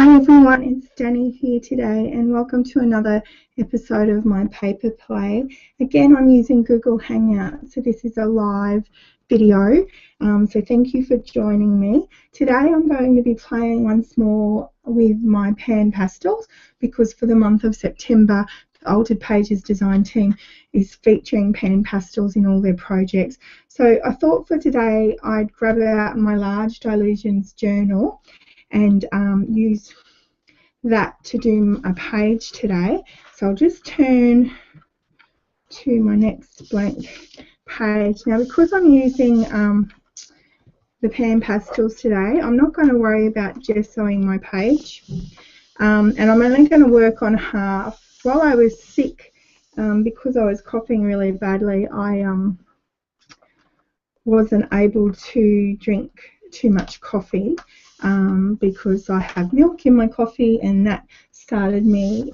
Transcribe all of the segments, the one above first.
Hi everyone, it's Danny here today and welcome to another episode of my paper play. Again, I'm using Google Hangout, so this is a live video, so thank you for joining me. Today I'm going to be playing once more with my pan pastels because for the month of September, the Altered Pages design team is featuring pan pastels in all their projects. So I thought for today I'd grab out my large Dilutions journal and use that to do a page today. So I'll just turn to my next blank page. Now, because I'm using the pan pastels today, I'm not going to worry about gessoing my page, and I'm only going to work on half. While I was sick, because I was coughing really badly, I wasn't able to drink too much coffee because I have milk in my coffee, and that started me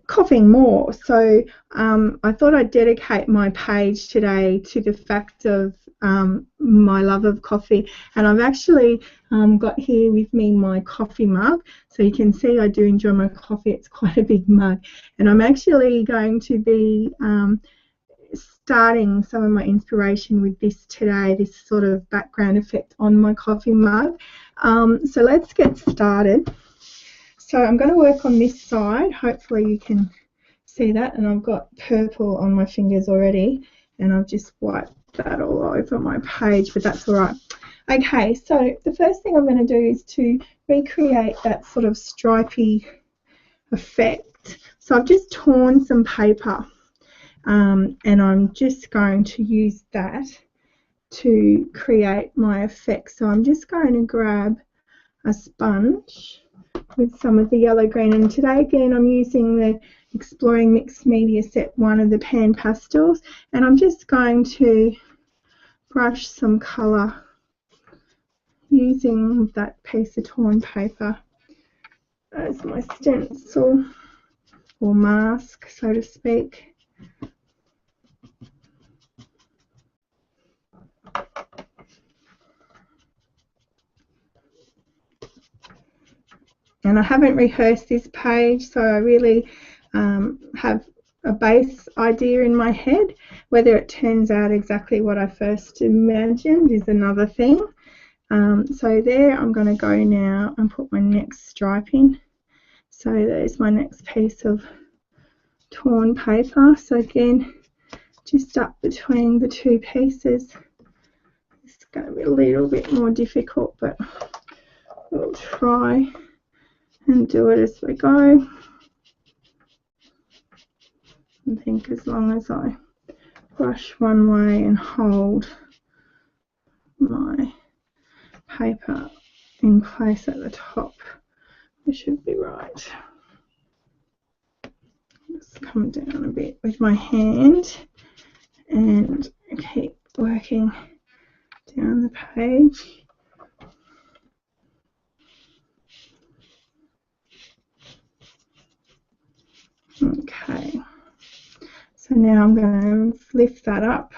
coughing more. So I thought I'd dedicate my page today to the fact of my love of coffee, and I've actually got here with me my coffee mug, so you can see I do enjoy my coffee. It's quite a big mug, and I'm actually going to be starting some of my inspiration with this today, this sort of background effect on my coffee mug. So let's get started. So I'm going to work on this side. Hopefully you can see that, and I've got purple on my fingers already, and I've just wiped that all over my page, but that's all right. Okay, so the first thing I'm going to do is to recreate that sort of stripy effect. So I've just torn some paper, and I'm just going to use that to create my effect. So I'm just going to grab a sponge with some of the yellow green, and today again I'm using the Exploring Mixed Media Set 1 of the pan pastels, and I'm just going to brush some colour using that piece of torn paper as my stencil or mask, so to speak. And I haven't rehearsed this page, so I really have a base idea in my head. Whether it turns out exactly what I first imagined is another thing. So there, I'm going to go now and put my next stripe in. So there's my next piece of torn paper. So again, just up between the two pieces. It's going to be a little bit more difficult, but we'll try and do it as we go. I think as long as I brush one way and hold my paper in place at the top, it should be right. Just come down a bit with my hand and keep working down the page. Okay, so now I'm going to lift that up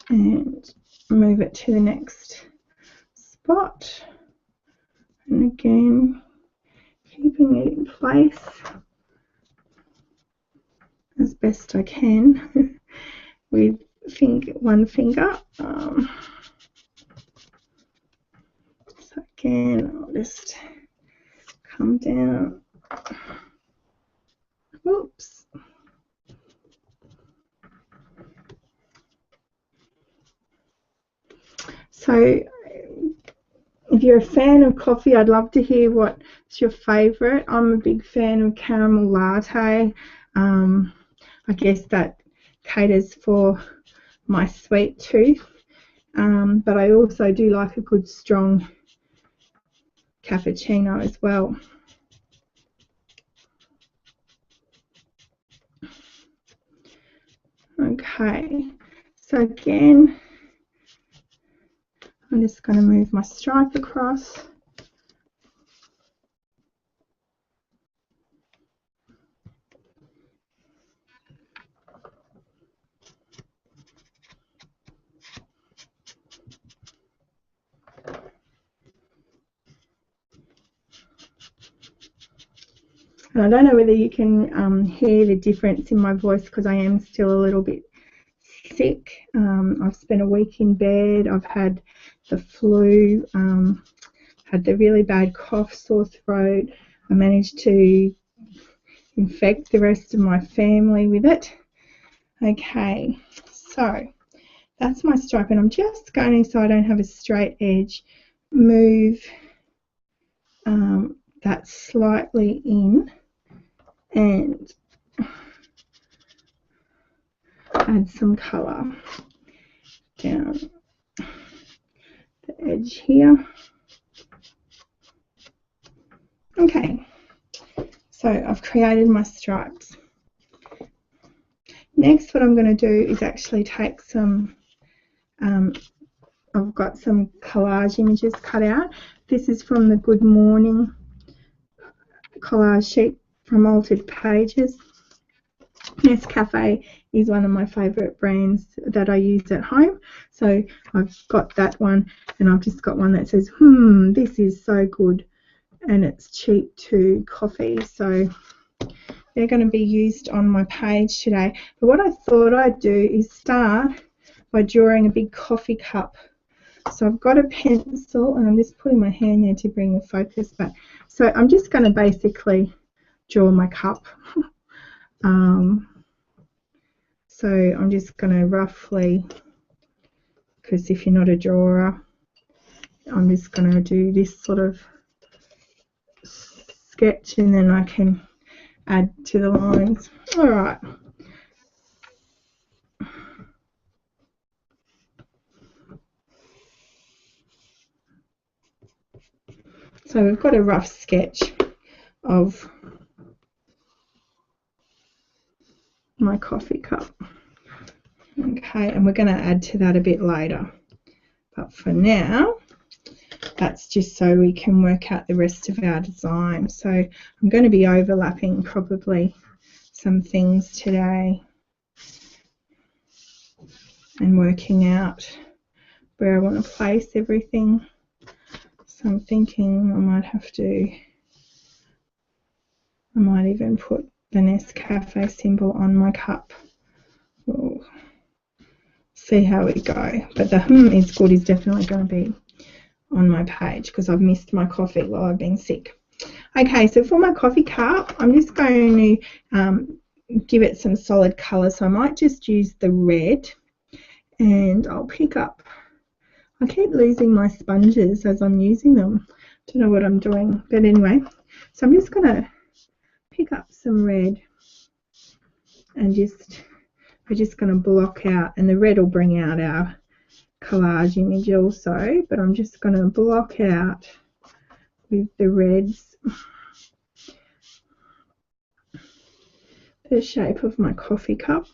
and move it to the next spot, and again keeping it in place as best I can with one finger. So again, I'll just come down. Oops. So if you're a fan of coffee, I'd love to hear what's your favourite. I'm a big fan of caramel latte. I guess that caters for my sweet tooth, but I also do like a good strong cappuccino as well. Okay, so again, I'm just going to move my stripe across. And I don't know whether you can hear the difference in my voice because I am still a little bit sick. I've spent a week in bed. I've had the flu, had the really bad cough, sore throat. I managed to infect the rest of my family with it. Okay, so that's my stripe, and I'm just going to, so I don't have a straight edge, move that slightly in and add some colour down the edge here. Okay, so I've created my stripes. Next, what I'm going to do is actually take some, I've got some collage images cut out. This is from the Good Morning collage sheet from Altered Pages. Nescafe is one of my favourite brands that I use at home, so I've got that one, and I've just got one that says, this is so good, and it's cheap too, coffee. So they're going to be used on my page today. But what I thought I'd do is start by drawing a big coffee cup. So I've got a pencil, and I'm just putting my hand there to bring the focus back. So I'm just going to basically draw my cup. So I'm just going to roughly, because if you're not a drawer, I'm just going to do this sort of sketch, and then I can add to the lines. All right. So we've got a rough sketch of my coffee cup. Okay, and we're going to add to that a bit later. But for now, that's just so we can work out the rest of our design. So I'm going to be overlapping probably some things today and working out where I want to place everything. So I'm thinking I might even put the Nescafe symbol on my cup. We'll see how we go. But the is good is definitely going to be on my page because I've missed my coffee while I've been sick. Okay, so for my coffee cup, I'm just going to give it some solid colour. So I might just use the red, and I'll pick up, I keep losing my sponges as I'm using them. Don't know what I'm doing, but anyway, so I'm just going to pick up some red and we're just going to block out, and the red will bring out our collage image also, but I'm just going to block out with the reds the shape of my coffee cup.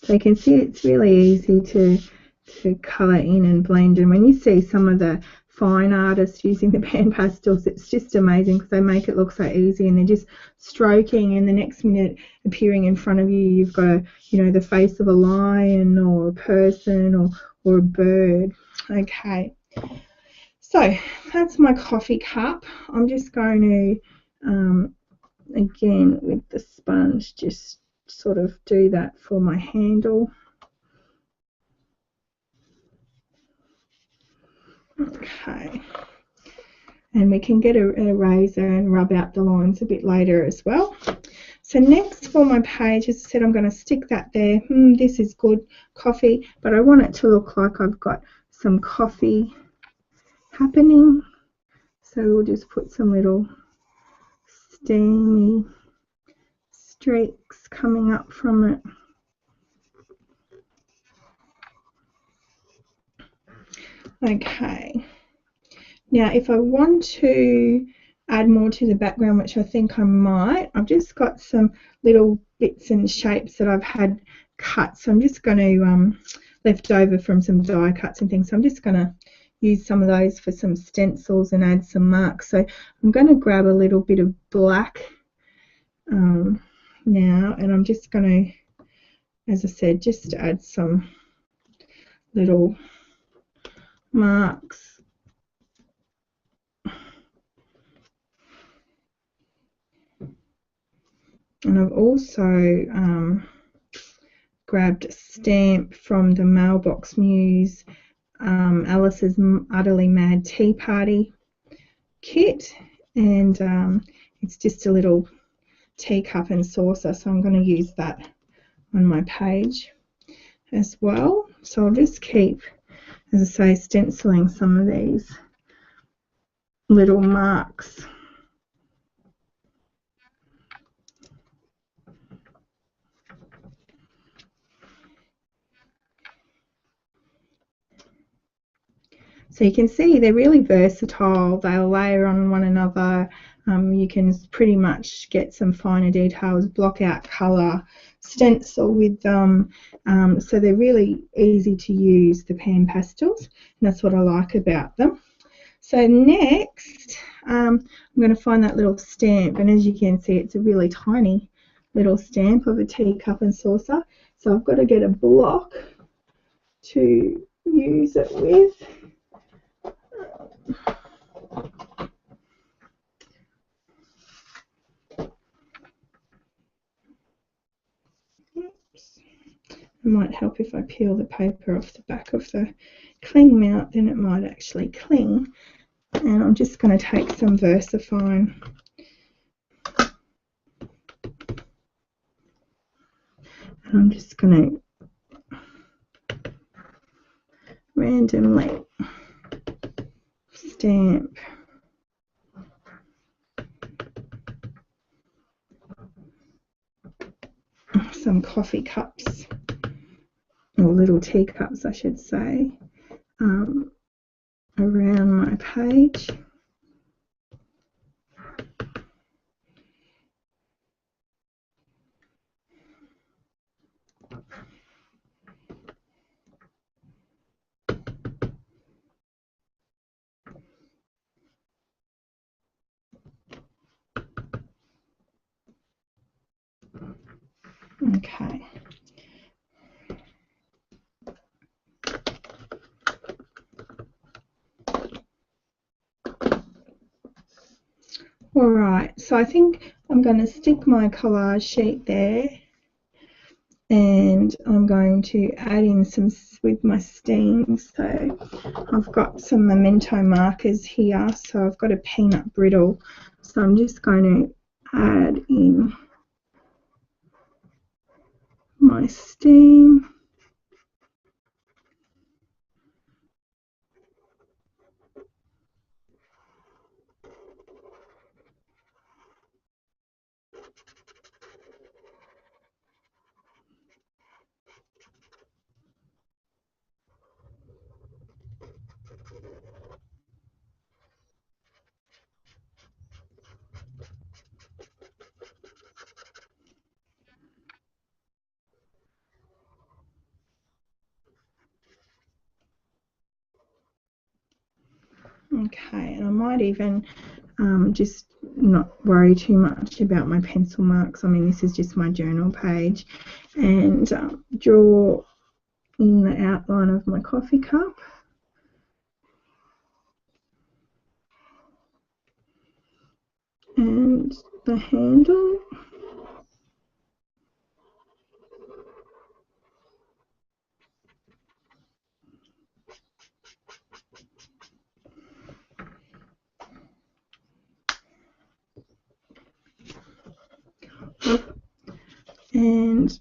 So you can see it's really easy to colour in and blend, and when you see some of the fine artists using the pan pastels, it's just amazing because they make it look so easy, and they're just stroking, and the next minute appearing in front of you, you've got the face of a lion or a person or a bird. Okay, so that's my coffee cup. I'm just going to again with the sponge just sort of do that for my handle. Okay, and we can get a razor and rub out the lines a bit later as well. So next for my page, as I said, I'm going to stick that there. This is good, coffee, but I want it to look like I've got some coffee happening. So we'll just put some little steamy streaks coming up from it. Okay, now if I want to add more to the background, which I think I might, I've just got some little bits and shapes that I've had cut, so I'm just going to left over from some die cuts and things, so I'm just going to use some of those for some stencils and add some marks. So I'm going to grab a little bit of black now, and I'm just going to, as I said, just add some little marks And I've also grabbed a stamp from the Mailbox Muse Alice's Utterly Mad Tea Party kit, and it's just a little teacup and saucer, so I'm going to use that on my page as well. So I'll just keep, as I say, stenciling some of these little marks. So you can see they're really versatile. They'll layer on one another. You can pretty much get some finer details, block out colour, stencil with them. So they're really easy to use, the pan pastels, and that's what I like about them. So next, I'm going to find that little stamp, and as you can see, it's a really tiny little stamp of a teacup and saucer. So I've got to get a block to use it with. Oops. It might help if I peel the paper off the back of the cling mount, then it might actually cling. And I'm just going to take some VersaFine. And I'm just going to randomly stamp some coffee cups, or little teacups I should say, around my page. Okay. All right, so I think I'm going to stick my collage sheet there, and I'm going to add in some with my steam. So I've got some memento markers here, so I've got a peanut brittle, so I'm just going to add in my steam. Okay, and I might even just not worry too much about my pencil marks. I mean, this is just my journal page, and draw in the outline of my coffee cup. And the handle. And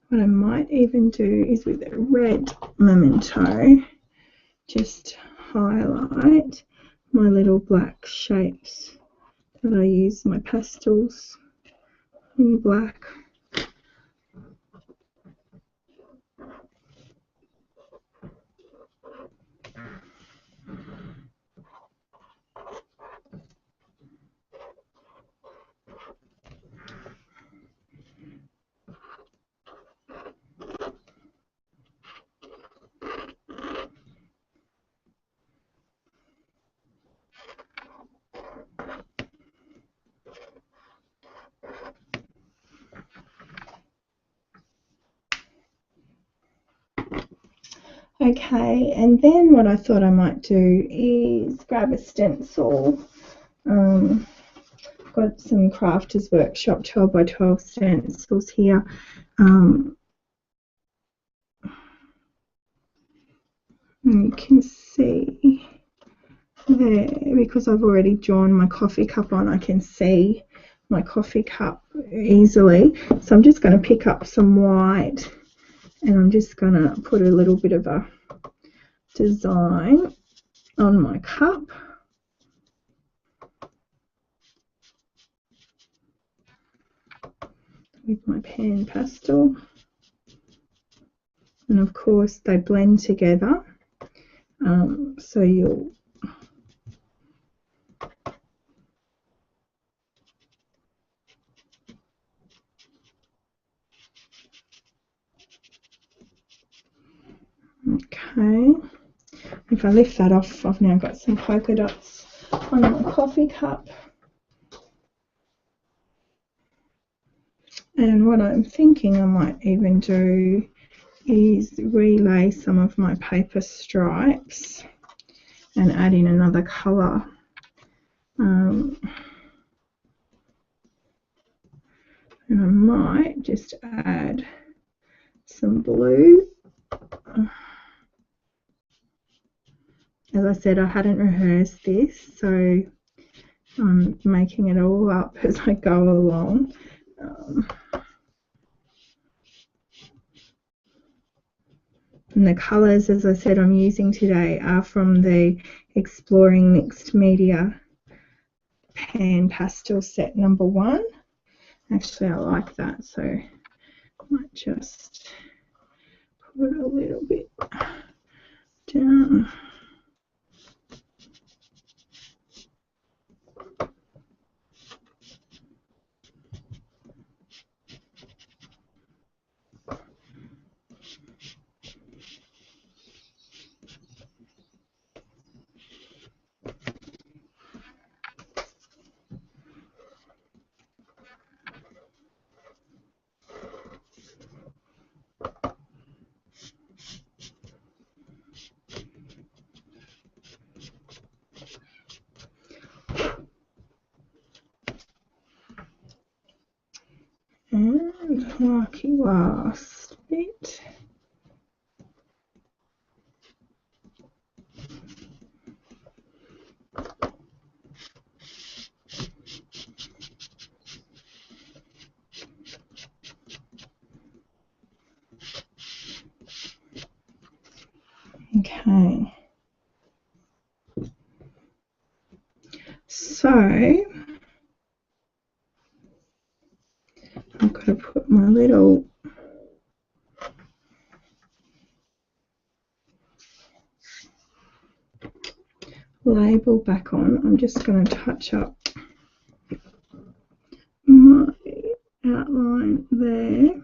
what I might even do is with a red memento, just highlight my little black shapes that I use, my pastels in black. Okay, and then what I thought I might do is grab a stencil, got some Crafters Workshop 12 by 12 stencils here. You can see there, because I've already drawn my coffee cup on, I can see my coffee cup easily. So I'm just going to pick up some white and I'm just going to put a little bit of a design on my cup. With my pan pastel. And of course they blend together. So you'll okay. If I lift that off, I've now got some polka dots on my coffee cup. And what I'm thinking I might even do is relay some of my paper stripes and add in another colour. And I might just add some blue. As I said, I hadn't rehearsed this, so I'm making it all up as I go along. And the colours, as I said, I'm using today are from the Exploring Mixed Media Pan Pastel Set number 1. Actually, I like that, so I might just put a little bit down. And lucky last bit. Okay. So I've got to put my little label back on. I'm just going to touch up my outline there.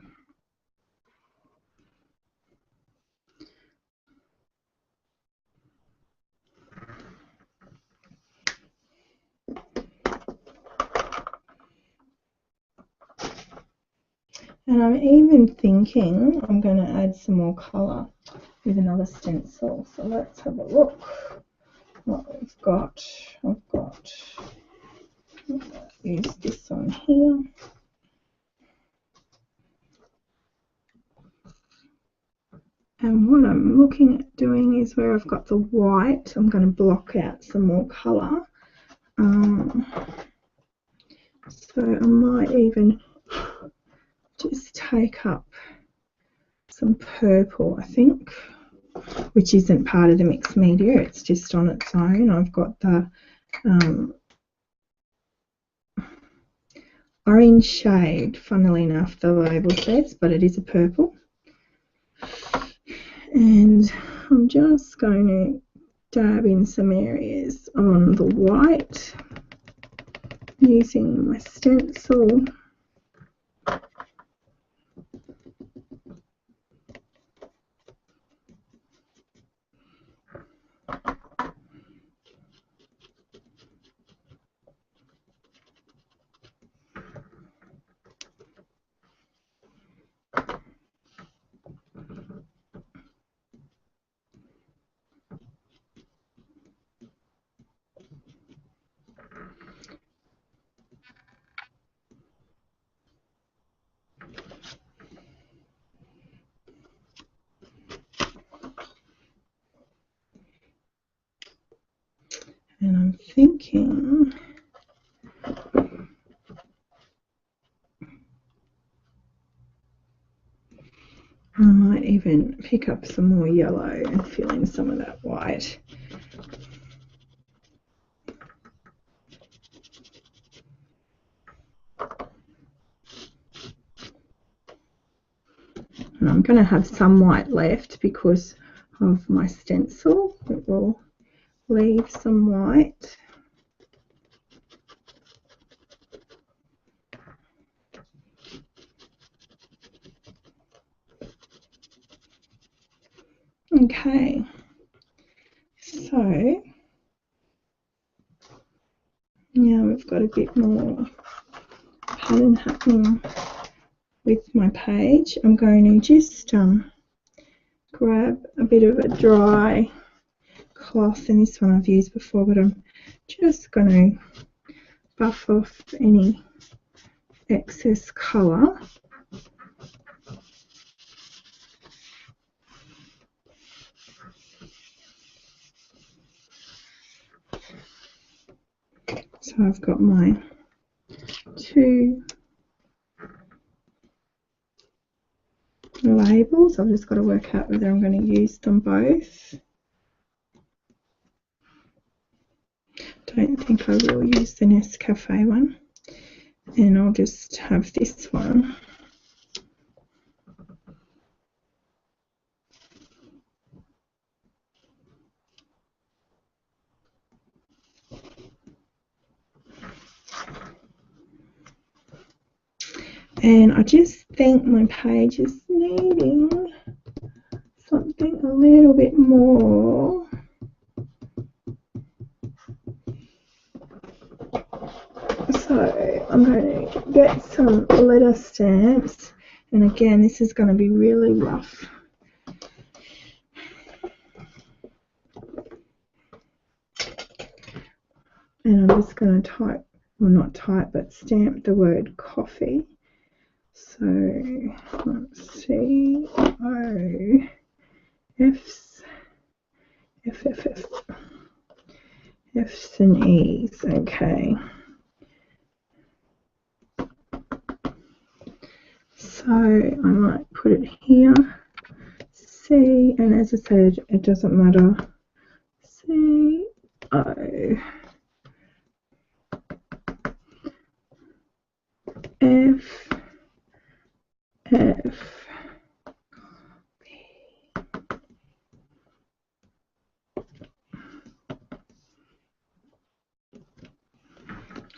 And I'm even thinking I'm going to add some more colour with another stencil. So let's have a look what we've got. Use this on here. And what I'm looking at doing is where I've got the white, I'm going to block out some more colour. So I might even just take up some purple, I think, which isn't part of the mixed media, it's just on its own. I've got the orange shade, funnily enough, the label says, but it is a purple. And I'm just going to dab in some areas on the white using my stencil. thinking I might even pick up some more yellow and fill in some of that white. And I'm going to have some white left because of my stencil. It will leave some white. Okay, so now we've got a bit more pattern happening with my page. I'm going to just grab a bit of a dry cloth, and this one I've used before, but I'm just going to buff off any excess colour. So I've got my two labels. I've just got to work out whether I'm going to use them both. Don't think I will use the Nescafe one, and I'll just have this one. And I just think my page is needing something a little bit more. So I'm going to get some letter stamps, and again this is going to be really rough. And I'm just going to type, well not type, but stamp the word coffee. So let's see, O, F's, F's and E's, okay. So I might put it here, C, and as I said, it doesn't matter, C, O, F, F,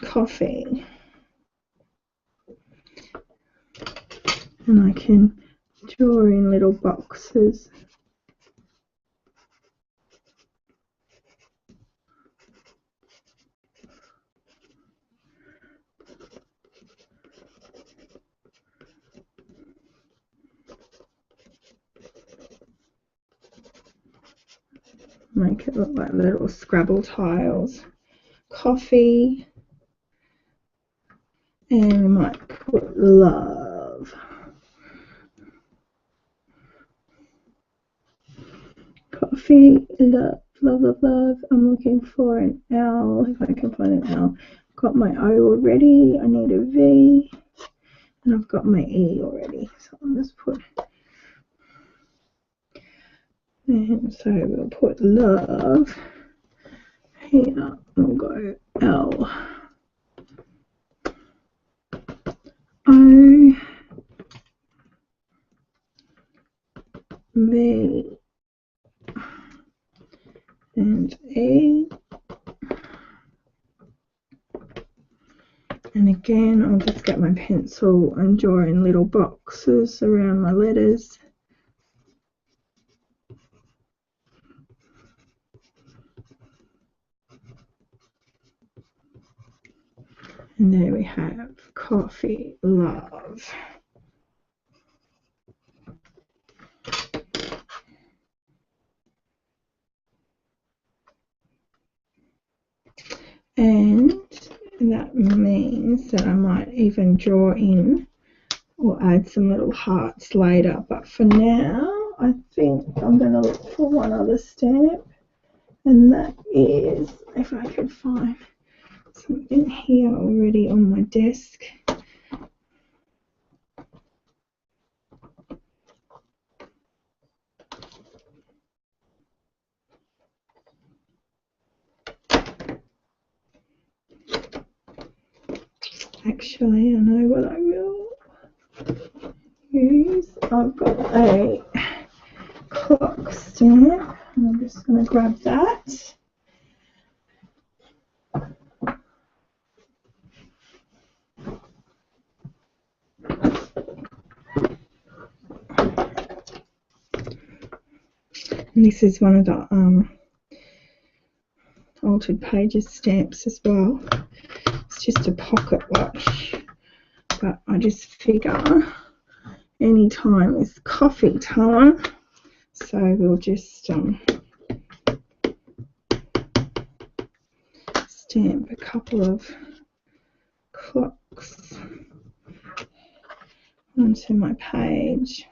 coffee. And I can draw in little boxes. Make it look like little Scrabble tiles. Coffee. And we might put love. Coffee, love, love, love, love. I'm looking for an L, if I can find an L. I've got my O already. I need a V. And I've got my E already. So I'll just put, and so we'll put love here. We'll go L, O, V, and E. And again, I'll just get my pencil and draw in little boxes around my letters. And there we have coffee, love. And that means that I might even draw in or add some little hearts later. But for now, I think I'm going to look for one other stamp. and that is, if I could find something here already on my desk. Actually, I know what I will use. I've got a clock stamp. I'm just going to grab that. And this is one of the Altered Pages stamps as well. It's just a pocket watch, but I just figure any time is coffee time, so we'll just stamp a couple of clocks onto my page.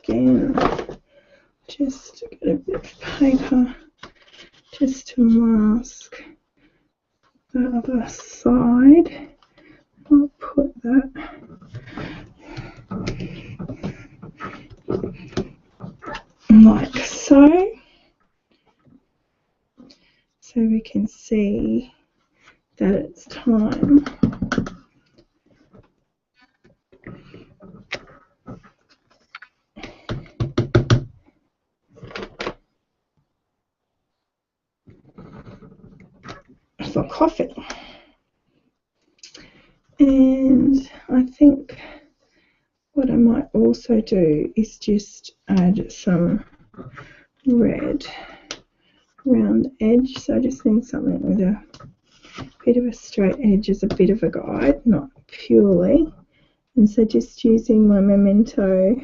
Again, just get a bit of paper just to mask the other side. I'll put that like so, so we can see that it's time. For coffee. And I think what I might also do is just add some red round edge. So I just need something with a bit of a straight edge as a bit of a guide, not purely. And so just using my Memento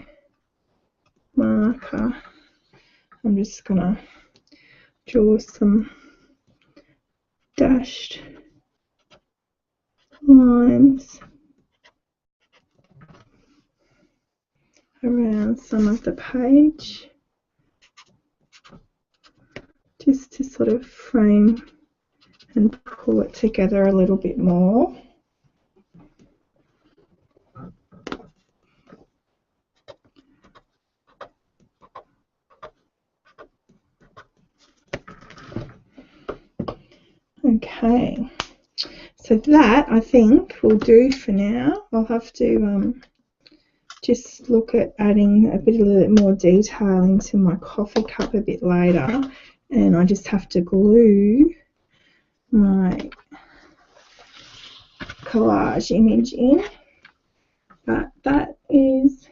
marker, I'm just going to draw some dashed lines around some of the page, just to sort of frame and pull it together a little bit more. Okay, so that I think will do for now. I'll have to just look at adding a little bit more detail into my coffee cup a bit later, and I just have to glue my collage image in. But that is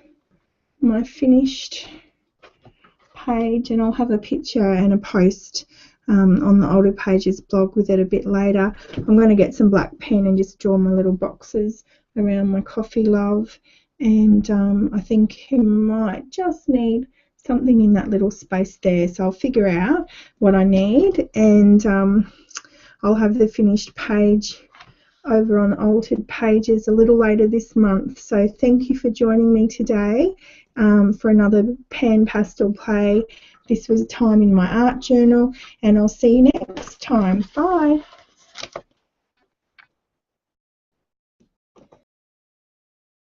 my finished page, and I'll have a picture and a post on the Altered Pages blog with it a bit later. I'm going to get some black pen and just draw my little boxes around my coffee love, and I think you might just need something in that little space there, so I'll figure out what I need, and I'll have the finished page over on Altered Pages a little later this month. So thank you for joining me today for another pan pastel play. This was a time in my art journal, and I'll see you next time. Bye.